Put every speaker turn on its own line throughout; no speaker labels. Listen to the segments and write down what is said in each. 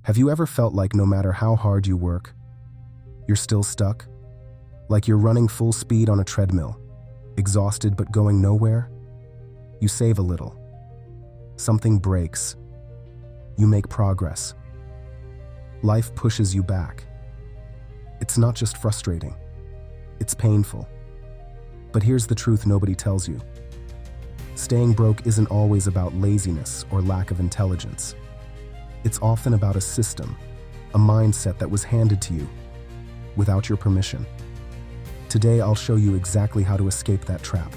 Have you ever felt like no matter how hard you work, you're still stuck? Like you're running full speed on a treadmill, exhausted but going nowhere? You save a little. Something breaks. You make progress. Life pushes you back. It's not just frustrating. It's painful. But here's the truth nobody tells you. Staying broke isn't always about laziness or lack of intelligence. It's often about a system, a mindset that was handed to you without your permission. Today, I'll show you exactly how to escape that trap.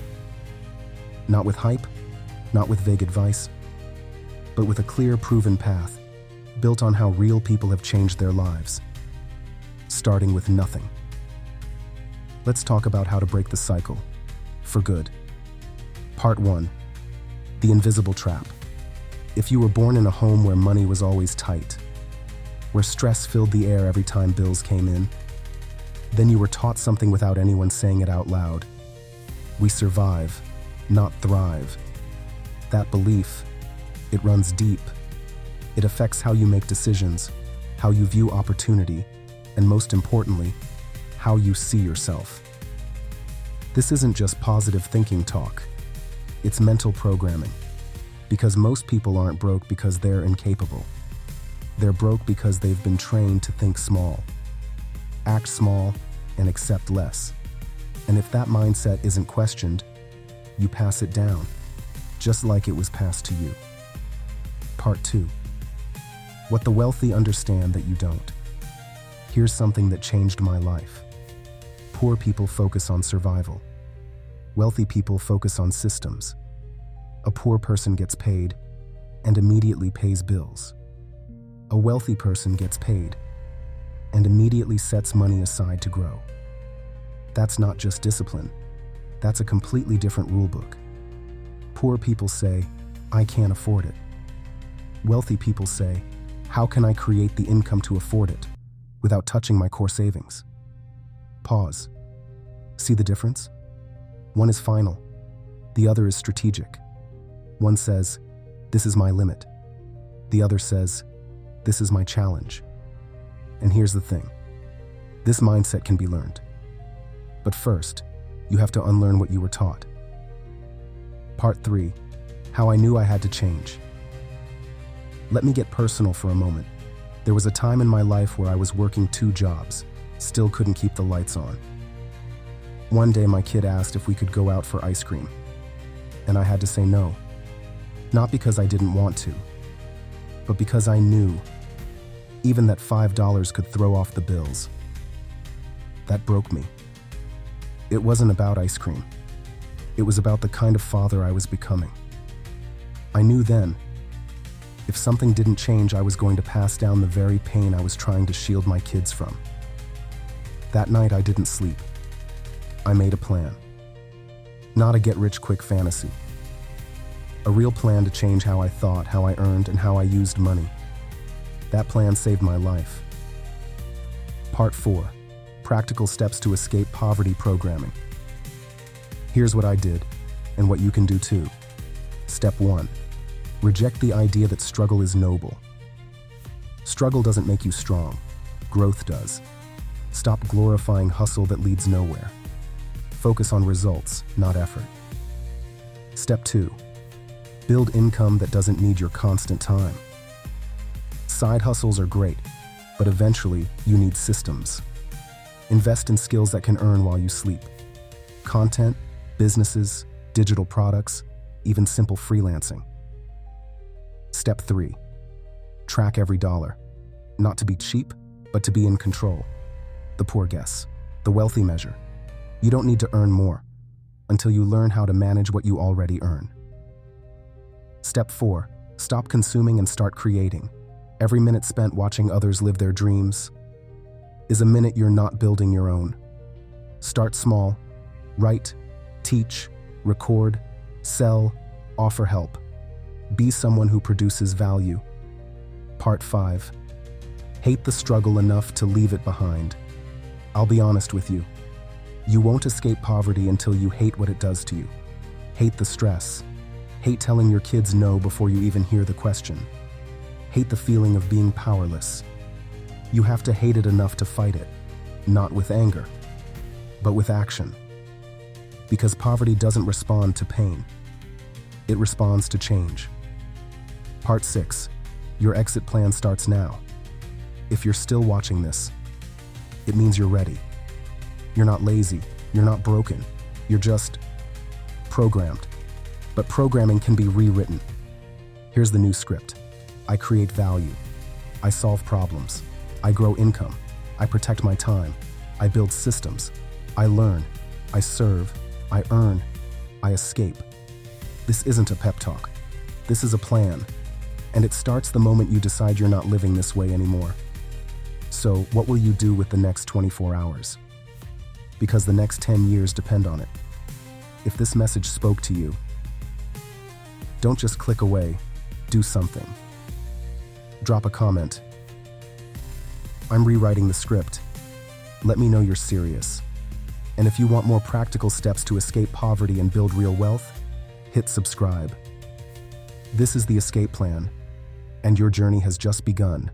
Not with hype, not with vague advice, but with a clear, proven path built on how real people have changed their lives, starting with nothing. Let's talk about how to break the cycle for good. Part 1. The invisible trap. If you were born in a home where money was always tight, where stress filled the air every time bills came in, then you were taught something without anyone saying it out loud. We survive, not thrive. That belief, it runs deep. It affects how you make decisions, how you view opportunity, and most importantly, how you see yourself. This isn't just positive thinking talk. It's mental programming. Because most people aren't broke because they're incapable. They're broke because they've been trained to think small, act small, and accept less. And if that mindset isn't questioned, you pass it down, just like it was passed to you. Part 2. What the wealthy understand that you don't. Here's something that changed my life. Poor people focus on survival. Wealthy people focus on systems. A poor person gets paid and immediately pays bills. A wealthy person gets paid and immediately sets money aside to grow. That's not just discipline. That's a completely different rulebook. Poor people say, I can't afford it. Wealthy people say, how can I create the income to afford it without touching my core savings? Pause. See the difference? One is final. The other is strategic. One says, this is my limit. The other says, this is my challenge. And here's the thing. This mindset can be learned. But first, you have to unlearn what you were taught. Part 3. How I knew I had to change. Let me get personal for a moment. There was a time in my life where I was working 2 jobs, still couldn't keep the lights on. One day my kid asked if we could go out for ice cream, and I had to say no. Not because I didn't want to, but because I knew even that $5 could throw off the bills. That broke me. It wasn't about ice cream. It was about the kind of father I was becoming. I knew then, if something didn't change, I was going to pass down the very pain I was trying to shield my kids from. That night I didn't sleep. I made a plan. Not a get-rich-quick fantasy. A real plan to change how I thought, how I earned, and how I used money. That plan saved my life. Part 4. Practical steps to escape poverty programming. Here's what I did, and what you can do too. Step 1. Reject the idea that struggle is noble. Struggle doesn't make you strong. Growth does. Stop glorifying hustle that leads nowhere. Focus on results, not effort. Step 2. Build income that doesn't need your constant time. Side hustles are great, but eventually you need systems. Invest in skills that can earn while you sleep. Content, businesses, digital products, even simple freelancing. Step 3. Track every dollar. Not to be cheap, but to be in control. The poor guess. The wealthy measure. You don't need to earn more until you learn how to manage what you already earn. Step 4. Stop consuming and start creating. Every minute spent watching others live their dreams is a minute you're not building your own. Start small. Write, teach, record, sell, offer help. Be someone who produces value. Part 5. Hate the struggle enough to leave it behind. I'll be honest with you. You won't escape poverty until you hate what it does to you. Hate the stress. Hate telling your kids no before you even hear the question. Hate the feeling of being powerless. You have to hate it enough to fight it, not with anger, but with action. Because poverty doesn't respond to pain. It responds to change. Part 6. Your exit plan starts now. If you're still watching this, it means you're ready. You're not lazy. You're not broken. You're just programmed. But programming can be rewritten. Here's the new script. I create value. I solve problems. I grow income. I protect my time. I build systems. I learn. I serve. I earn. I escape. This isn't a pep talk. This is a plan. And it starts the moment you decide you're not living this way anymore. So, what will you do with the next 24 hours? Because the next 10 years depend on it. If this message spoke to you, don't just click away, do something. Drop a comment. I'm rewriting the script. Let me know you're serious. And if you want more practical steps to escape poverty and build real wealth, hit subscribe. This is the escape plan, and your journey has just begun.